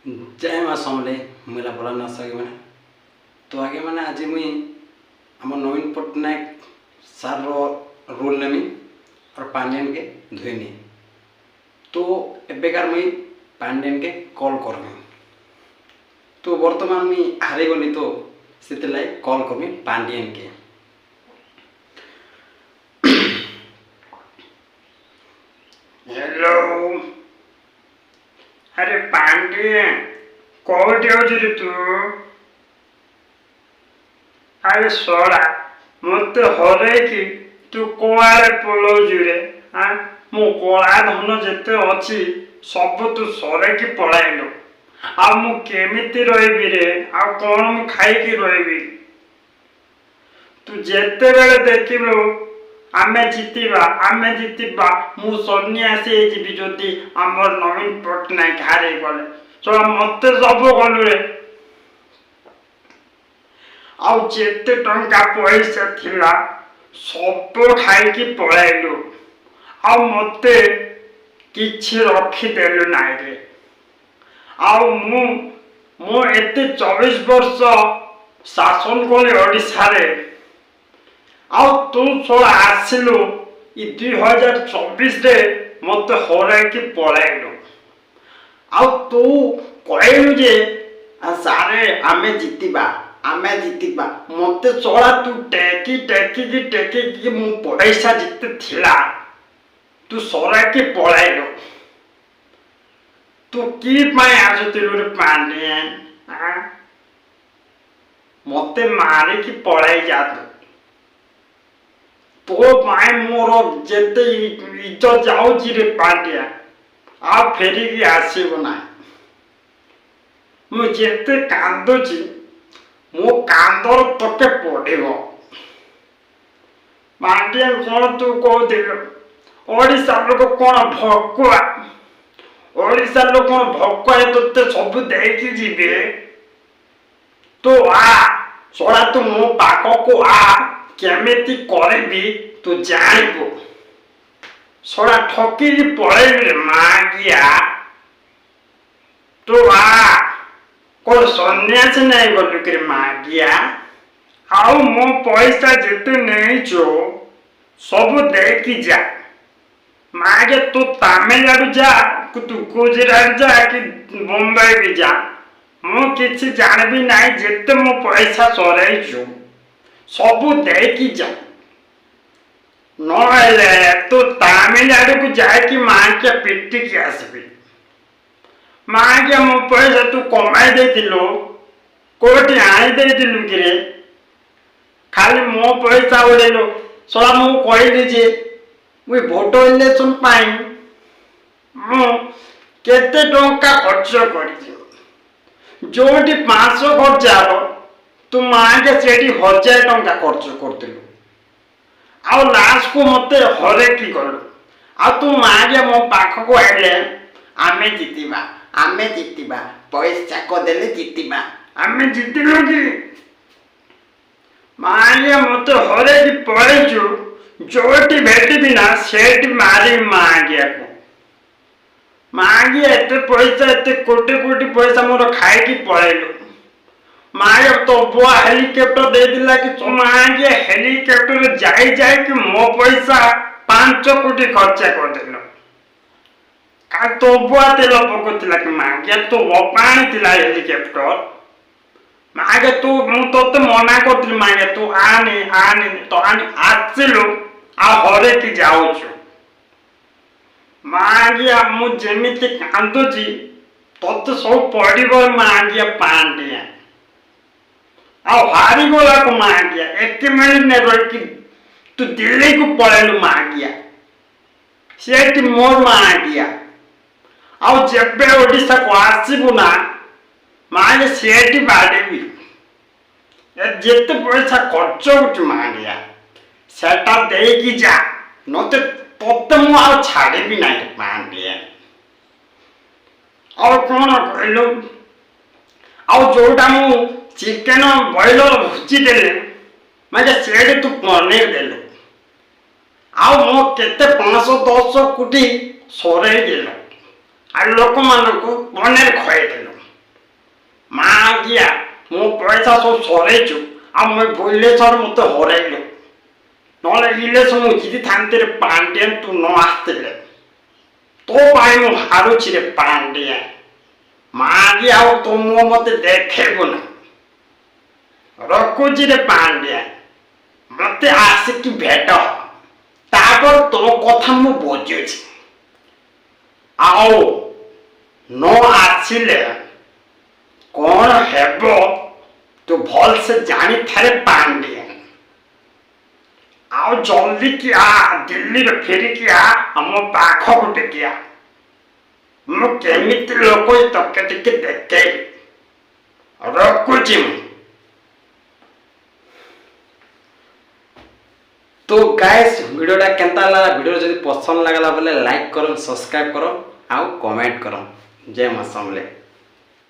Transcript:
जय माँ समले मिला बोला ना सके मैंने तो आगे मैंने आज मुई आम नवीन पट्टनायक सार रोल नेमी और पांडियन के धुएनी तो एबेकार मुई पांडियन के कॉल करमी तो बर्तमान मुई हारी गली तो से कॉल करमी पांडियन के। हेलो अरे पांडियन कौटी अच्छी तू अरे सोड़ा मत हरे कि तू कुआड़े पलाउजु रे हाँ मो कला धन जिते अच्छी सब तू सरे कि पलाइलु आ मु केमिति रही रे आ कौन मु खाई रही तू जेते बेले देखिलु आमे जीतिबा मु सन्यासी जीवी जदि आमर नवीन पट्टनायक हारे गले चल मते सब गलु रे आउ जेते टंका पैसा थिला सब खाई पलाइलु आउ मते किछि रखी देलु नाइ रे आउ मु एते 24 वर्ष शासन कले ओडिसा रे आउ तू थोड़ा आसिलु 2024 रे मत हराई पलाइलु आउ तू कहलु जे सारे आमे जीतिबा मते चला तू टेकी मु पैसा जिते थिला तू सराई पलाइलु तू की पाए आसुतिलु रे पांडियन मते मारी की पलाई जा तो पाए मोर जेते इज्जत जाऊची रे पांडिया आ फेरिकी आसीबो ना मु जेते कांदुची मो कांदर तके पड़िबो पांडिया कोन तू कहदिल ओडिसा लोक कोन भकुआ ओडिसा लोक कोन भकुआ तते सब देखि जिबे तो आ सोडा तू मो पाको को आ केमिति करबी तू जानिबो सोडा ठकी पळेबी मागिया तो आ कोन सन्यासी नहीं गलु के मागिया आउ मो पैसा जेते नहीं छो सब देखि जा मागे तू तमिलनाडु जा तू गुजरात जा कि मुंबई भी जा मु किछि जानबी नाही जेते मो पैसा सराई छु सबू देखी जा नहले तू तमिलनाडु को जाकि माँ के पिटी के आसबी माँ के मो पैसा तू कमाई देथिलु कोटी आनी देथिलु कि रे खाली मो पैसा उड़ेलु सला मु कहली जे मुई भोट इलेक्शन पाई मु केते टंका खर्च करी जोटी 500 खर्च आबो तू माँ के सेठी 1000 टंका खर्च करथिलु आ लास्ट को मते हरे की गलु आ तू माँ के मो पाख को आइले आमे जीतिबा पैसा को देले जीतिबा आमे जीतिलु कि माँ के मते हरे की पळेछु जोटी भेटी बिना सेठी मारी माँ के को माँ के एते पैसा एते कोटी पैसा मोर खाई की पळेलु माया तो बुआ हेलीकॉप्टर दे दिला कि तुम आगे हेलीकॉप्टर जाई कि मो पैसा 5 कोटी खर्च कर देलो का तो बुआ तेल पकोतिला कि मागे तो पानी तिला हेलीकॉप्टर मागे तू मु तो मना करथिल मागे तू आने तो आसिलु आ हरे की जाउछु मागे मु जेमिति कांदुची तत सब पड़िबो मागे पांडिया आ हारी गोला को मागिया 1 मिनट ने रही तू दिल्ली को पळेलु मागिया सेठी मोर मागिया आ जेबे ओडिसा को आसीबु ना मागे सेठी बाडेबी ए जेते पैसा खर्च उठ मागिया सेटा देकी जा नते तते मु आ छाड़ेबी नाही मागिया और कोन कहलो आ जोटा मु चिकेन बॉयलर भुची देले माजे सेड तू पनीर देलु आउ मो केते 510 कोटी सरे देलु आ लोक मानको पनीर खय देलु माँ गया मो पैसा सब सरेचु आ मुई भुवनेश्वर मते हरैलु नले इलेक्शन मु जिति थांते रे पांड्यन तू न आस्तेले तो पाई मु हारुछि रे पांड्या माँ गया और तुम मते देखेबो ना रखुछि रे पांड्या मते आसिकी भेट तापर तो कथा मु बुझुछि आओ न आसिले कौन हेबो तो भल से जानी थारे पांड्या आओ जल्दी किया दिल्ली रे फेरी किया हम पाख गुटे किया मु केमिति लोक तके टिके देखे रखुछि तो गाइस वीडियोटा केंता लगा वीडियो जदि पसंद लागला बोले लाइक करो सब्सक्राइब करो आउ कमेंट करो जय मां समले।